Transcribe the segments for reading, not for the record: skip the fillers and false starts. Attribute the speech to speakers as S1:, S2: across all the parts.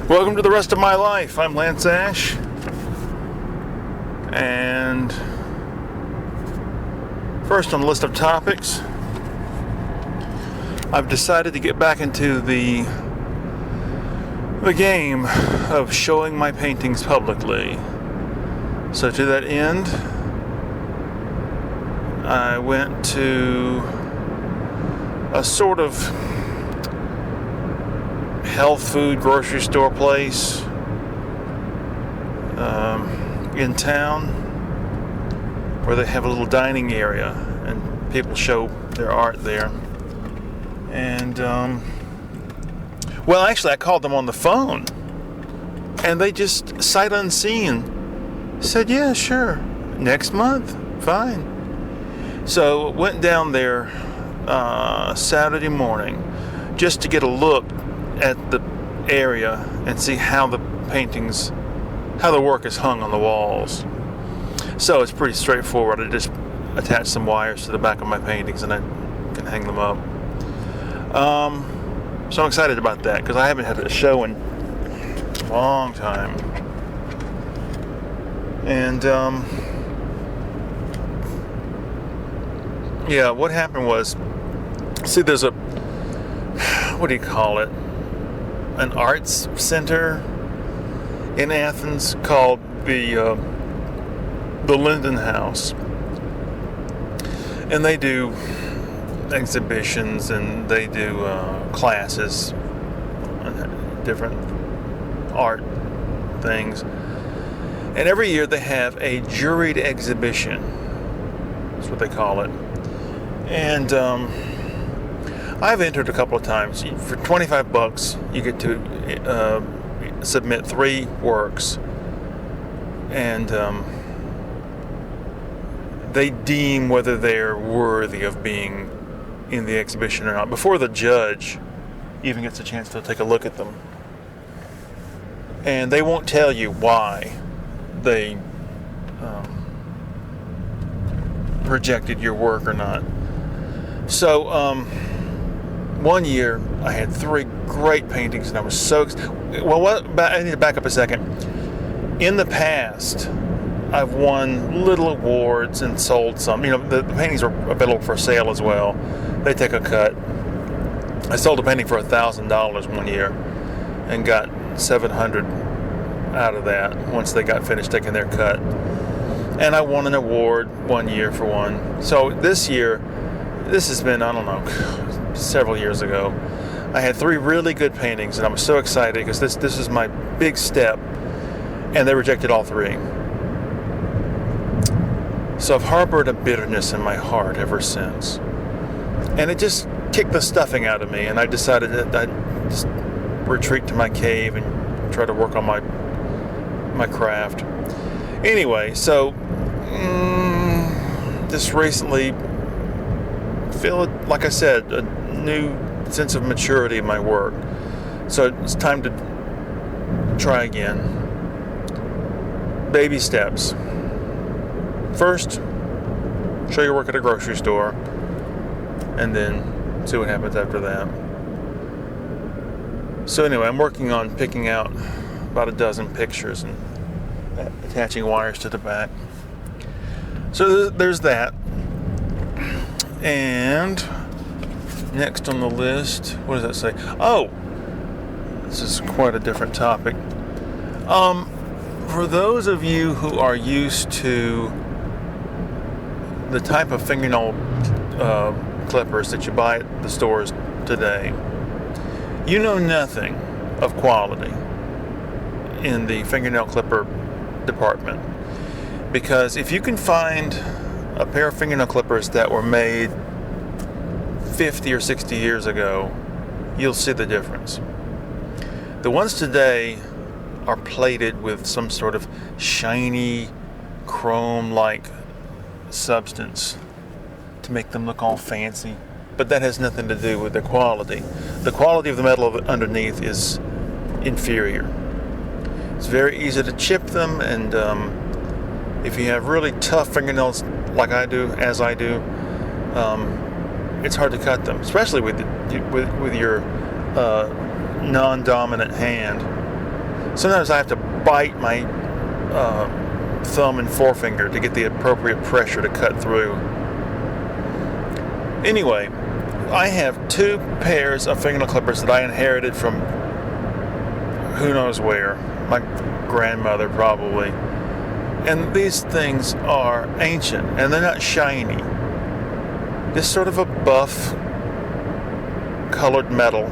S1: Welcome to the rest of my life. I'm Lance Ash, and first on the list of topics, I've decided to get back into the game of showing my paintings publicly. So to that end, I went to a sort of health food grocery store place in town where they have a little dining area and people show their art there. And well, actually I called them on the phone and they just sight unseen said, yeah, sure, next month, fine. So went down there Saturday morning just to get a look at the area and see how the work is hung on the walls. So it's pretty straightforward. I just attach some wires to the back of my paintings and I can hang them up. So I'm excited about that because I haven't had a show in a long time. And yeah, what happened was, see, there's a, what do you call it? An arts center in Athens called the Linden House, and they do exhibitions and they do classes, different art things, and every year they have a juried exhibition. That's what they call it, and I've entered a couple of times. For $25, you get to submit 3 works, and they deem whether they're worthy of being in the exhibition or not before the judge even gets a chance to take a look at them. And they won't tell you why they rejected your work or not. So, one year I had 3 great paintings and I was so I need to back up a second. In the past, I've won little awards and sold some. You know, the paintings are available for sale as well. They take a cut. I sold a painting for $1,000 one year and got $700 out of that once they got finished taking their cut. And I won an award one year for one. So this year, this has been, I don't know, several years ago, I had 3 really good paintings and I was so excited because this is my big step, and they rejected all 3. So I've harbored a bitterness in my heart ever since, and it just kicked the stuffing out of me, and I decided that I'd just retreat to my cave and try to work on my craft. Anyway, so just recently feel, like I said, a new sense of maturity in my work. So it's time to try again. Baby steps. First, show your work at a grocery store, and then see what happens after that. So anyway, I'm working on picking out about a dozen pictures and attaching wires to the back. So there's that. And next on the list, what does that say? Oh, this is quite a different topic. For those of you who are used to the type of fingernail clippers that you buy at the stores today, you know nothing of quality in the fingernail clipper department. Because if you can find a pair of fingernail clippers that were made 50 or 60 years ago, you'll see the difference. The ones today are plated with some sort of shiny chrome-like substance to make them look all fancy, but that has nothing to do with the quality. The quality of the metal underneath is inferior. It's very easy to chip them, and if you have really tough fingernails like I do, it's hard to cut them, especially with your non-dominant hand. Sometimes I have to bite my thumb and forefinger to get the appropriate pressure to cut through. Anyway, I have 2 pairs of fingernail clippers that I inherited from who knows where. My grandmother probably. And these things are ancient, and they're not shiny. Just sort of a buff colored metal.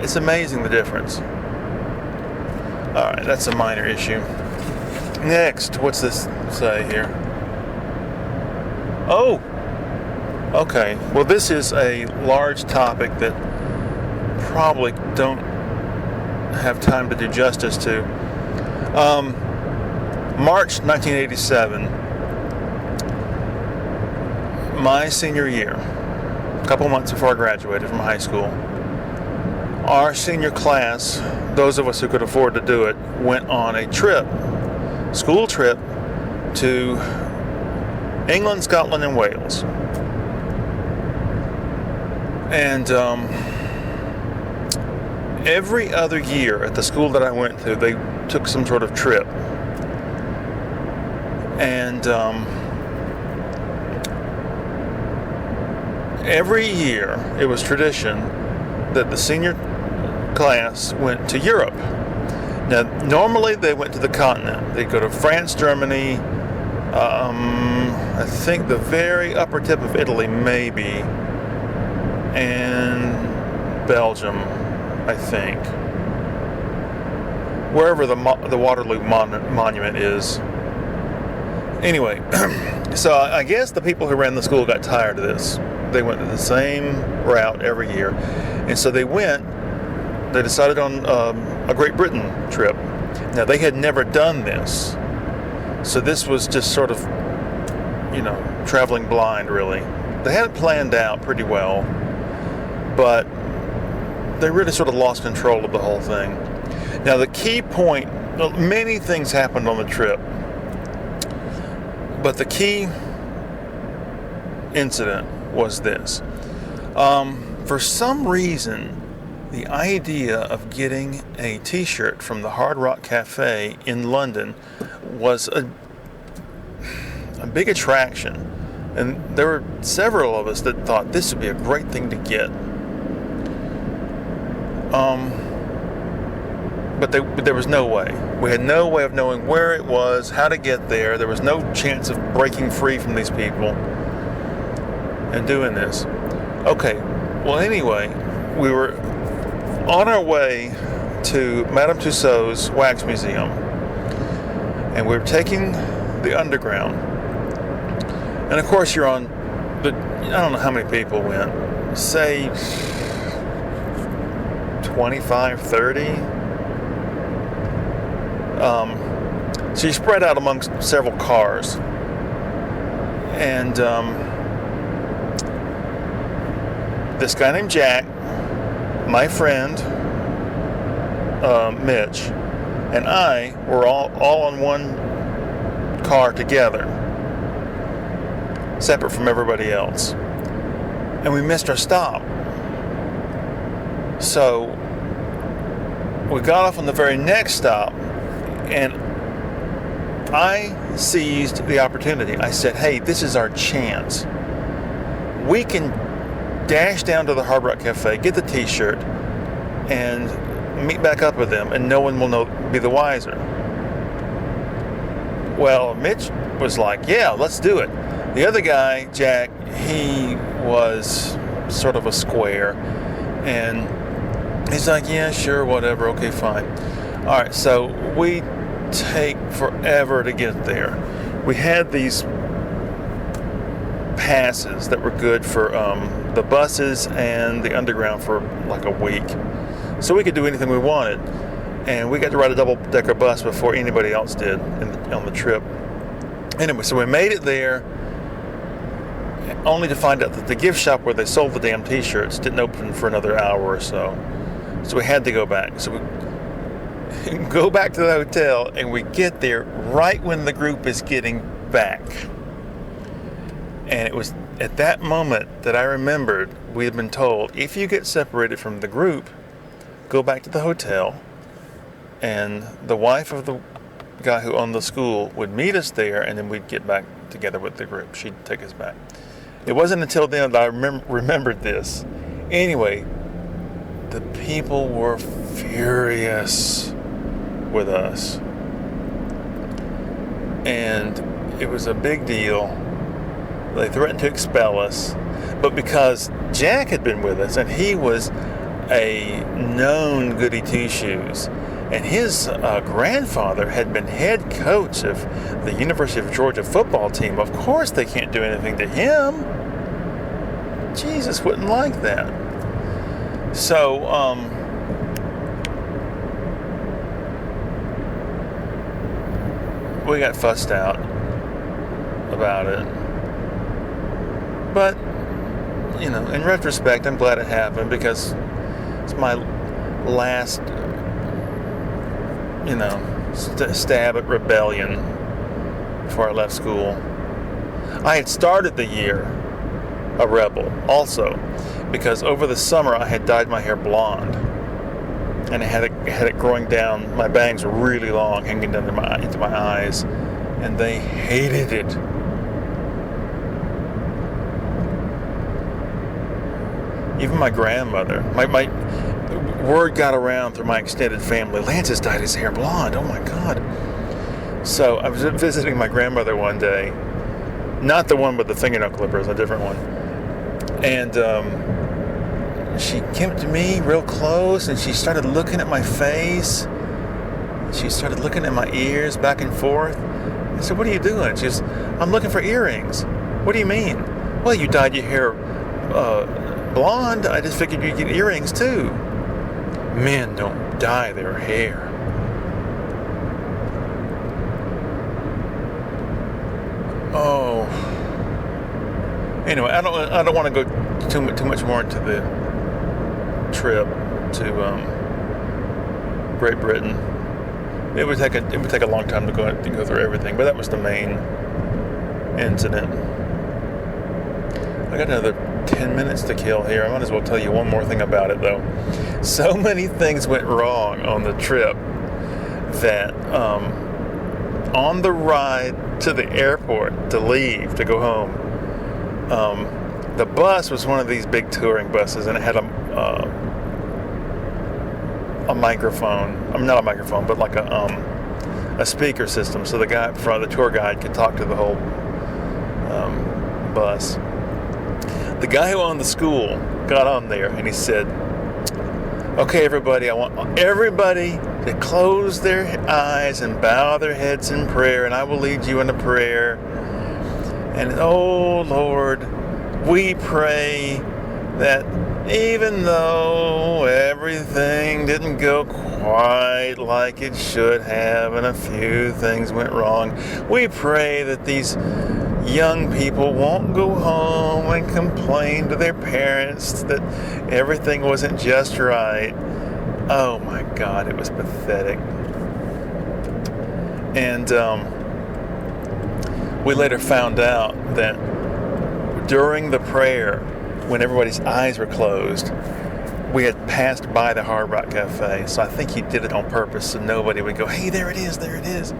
S1: It's amazing the difference. Alright, that's a minor issue. Next, what's this say here? Oh! Okay, well this is a large topic that probably don't have time to do justice to. March 1987, my senior year, a couple months before I graduated from high school, our senior class, those of us who could afford to do it, went on a trip, school trip, to England, Scotland, and Wales. And every other year at the school that I went to, they took some sort of trip. And every year it was tradition that the senior class went to Europe. Now, normally they went to the continent. They'd go to France, Germany, I think the very upper tip of Italy, maybe, and Belgium, I think. Wherever the Waterloo Monument is. Anyway, so I guess the people who ran the school got tired of this. They went the same route every year. And so they decided on a Great Britain trip. Now, they had never done this. So this was just sort of, traveling blind, really. They had it planned out pretty well, but they really sort of lost control of the whole thing. Now, the key point, many things happened on the trip, but the key incident was this. For some reason, the idea of getting a t-shirt from the Hard Rock Cafe in London was a big attraction. And there were several of us that thought this would be a great thing to get. But there was no way. We had no way of knowing where it was, how to get there. There was no chance of breaking free from these people and doing this. Okay, well anyway, we were on our way to Madame Tussauds Wax Museum, and we were taking the Underground. And of course you're on I don't know how many people went, say 25, 30. So you spread out amongst several cars. And this guy named Jack, my friend Mitch, and I were all on one car together, separate from everybody else. And we missed our stop. So we got off on the very next stop, and I seized the opportunity. I said, hey, this is our chance. We can dash down to the Hard Rock Cafe, get the t-shirt, and meet back up with them, and no one will be the wiser. Well, Mitch was like, yeah, let's do it. The other guy, Jack, he was sort of a square, and he's like, yeah, sure, whatever, okay, fine. All right, so we take forever to get there. We had these passes that were good for the buses and the Underground for like a week. So we could do anything we wanted. And we got to ride a double-decker bus before anybody else did on the trip. Anyway, so we made it there, only to find out that the gift shop where they sold the damn t-shirts didn't open for another hour or so. So we had to go back. So we go back to the hotel, and we get there right when the group is getting back. And it was at that moment that I remembered we had been told, if you get separated from the group, go back to the hotel, and the wife of the guy who owned the school would meet us there, and then we'd get back together with the group. She'd take us back. It wasn't until then that I remembered this. Anyway, the people were furious with us. And it was a big deal. They threatened to expel us. But because Jack had been with us, and he was a known goody two-shoes, and his grandfather had been head coach of the University of Georgia football team, of course they can't do anything to him. Jesus wouldn't like that. So, we got fussed out about it. But, in retrospect, I'm glad it happened, because it's my last, stab at rebellion before I left school. I had started the year a rebel also, because over the summer I had dyed my hair blonde, and I had it growing down. My bangs were really long, hanging down into my eyes, and they hated it. Even my grandmother, my word got around through my extended family, Lance has dyed his hair blonde. Oh my God. So I was visiting my grandmother one day, not the one with the fingernail clippers, a different one. And she came to me real close, and she started looking at my face. She started looking at my ears back and forth. I said, "What are you doing?" She goes, "I'm looking for earrings." "What do you mean?" "Well, you dyed your hair blonde. I just figured you'd get earrings too." Men don't dye their hair. Oh. Anyway, I don't want to go too much more into the trip to Great Britain. It would take a long time to go through everything, but that was the main incident. I got another 10 minutes to kill here. I might as well tell you one more thing about it, though. So many things went wrong on the trip that on the ride to the airport to leave, to go home, the bus was one of these big touring buses, and it had a microphone. I mean, not a microphone, but like a speaker system, so the guy up front, the tour guide, could talk to the whole bus. The guy who owned the school got on there, and he said, "Okay, everybody, I want everybody to close their eyes and bow their heads in prayer, and I will lead you in a prayer. And, oh, Lord, we pray that even though everything didn't go quite like it should have, and a few things went wrong, we pray that these young people won't go home and complain to their parents that everything wasn't just right." Oh my God, it was pathetic. And we later found out that during the prayer, when everybody's eyes were closed, we had passed by the Hard Rock Cafe. So I think he did it on purpose so nobody would go, "Hey, there it is, there it is."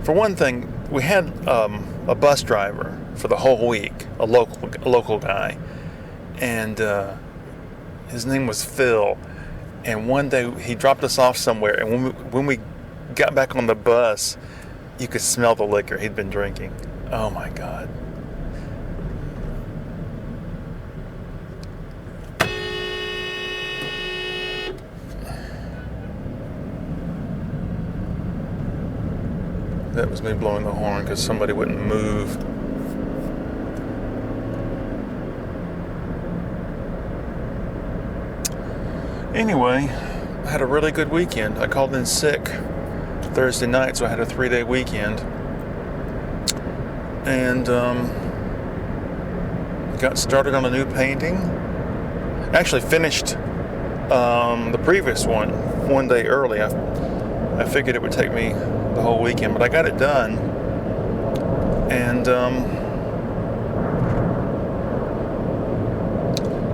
S1: For one thing, we had a bus driver for the whole week, a local guy, and his name was Phil. And one day he dropped us off somewhere, and when we got back on the bus, you could smell the liquor he'd been drinking. Oh my God. That was me blowing the horn because somebody wouldn't move. Anyway, I had a really good weekend. I called in sick Thursday night, so I had a 3-day weekend. And got started on a new painting. Actually finished the previous one day early. I figured it would take me the whole weekend, but I got it done. And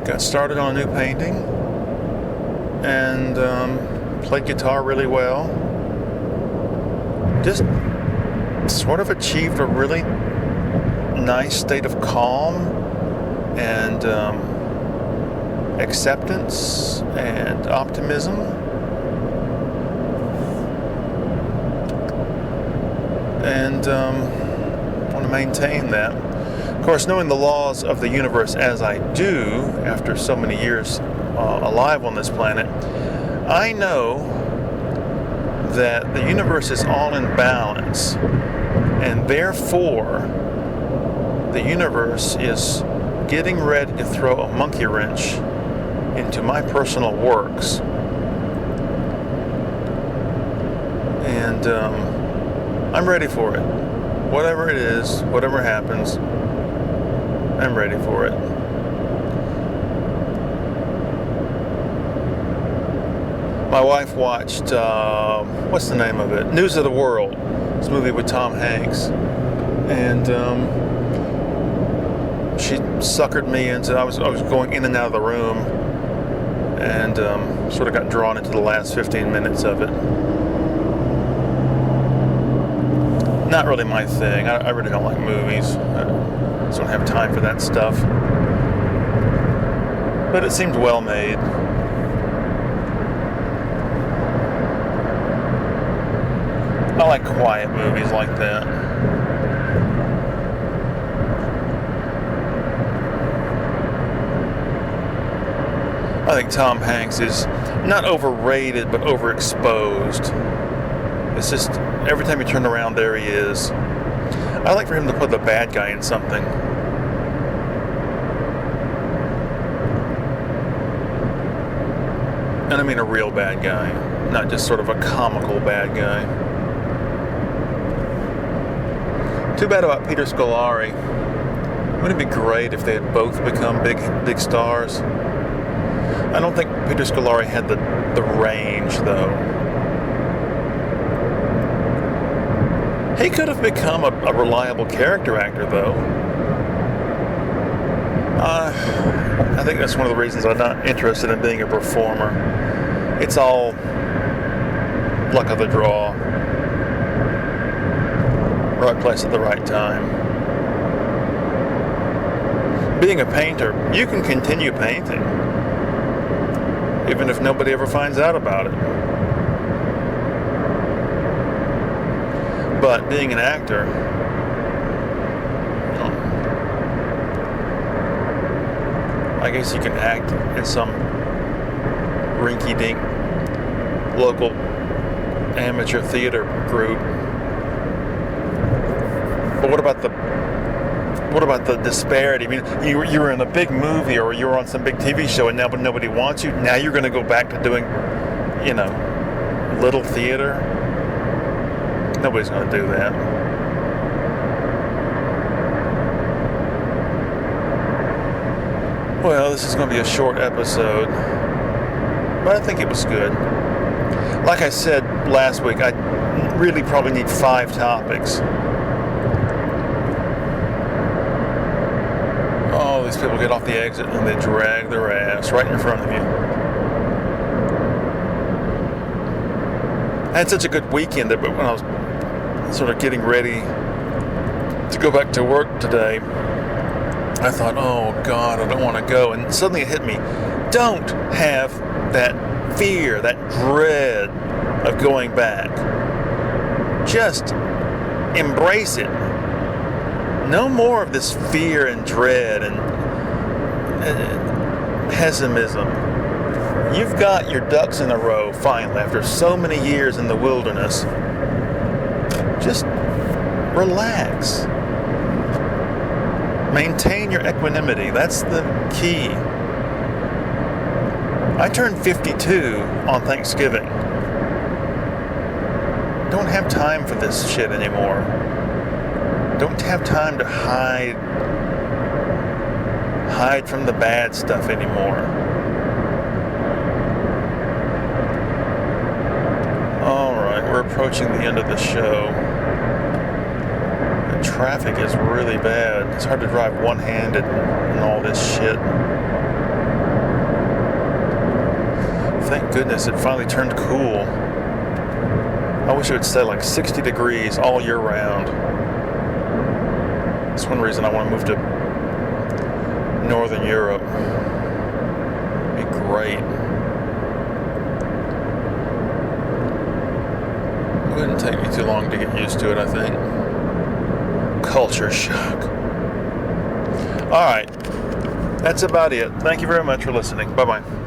S1: got started on a new painting and played guitar really well. Just sort of achieved a really nice state of calm and acceptance and optimism. And want to maintain that. Of course, knowing the laws of the universe as I do, after so many years alive on this planet, I know that the universe is all in balance, and therefore the universe is getting ready to throw a monkey wrench into my personal works. And I'm ready for it. Whatever it is, whatever happens, I'm ready for it. My wife watched, what's the name of it? News of the World. It's a movie with Tom Hanks. And she suckered me into, I was going in and out of the room, and sort of got drawn into the last 15 minutes of it. Not really my thing. I really don't like movies. I just don't have time for that stuff. But it seemed well made. I like quiet movies like that. I think Tom Hanks is not overrated, but overexposed. It's just, every time you turn around, there he is. I'd like for him to put the bad guy in something. And I mean a real bad guy, not just sort of a comical bad guy. Too bad about Peter Scolari. Wouldn't it be great if they had both become big stars? I don't think Peter Scolari had the range, though. He could have become a reliable character actor, though. I think that's one of the reasons I'm not interested in being a performer. It's all luck of the draw. Right place at the right time. Being a painter, you can continue painting, even if nobody ever finds out about it. But being an actor, I guess you can act in some rinky-dink local amateur theater group. But what about the disparity? I mean, you were in a big movie or you were on some big TV show and now nobody wants you. Now you're going to go back to doing, little theater. Nobody's going to do that. Well, this is going to be a short episode, but I think it was good. Like I said last week, I really probably need 5 topics. Oh, these people get off the exit and they drag their ass right in front of you. I had such a good weekend that when I was sort of getting ready to go back to work today, I thought, oh God, I don't want to go. And suddenly it hit me. Don't have that fear, that dread of going back. Just embrace it. No more of this fear and dread and pessimism. You've got your ducks in a row finally after so many years in the wilderness. Just relax. Maintain your equanimity. That's the key. I turned 52 on Thanksgiving. Don't have time for this shit anymore. Don't have time to hide from the bad stuff anymore. Alright, we're approaching the end of the show. The traffic is really bad. It's hard to drive one-handed and all this shit. Thank goodness it finally turned cool. I wish it would stay like 60 degrees all year round. That's one reason I want to move to Northern Europe. It'd be great. It wouldn't take me too long to get used to it, I think. Culture shock. All right. That's about it. Thank you very much for listening. Bye-bye.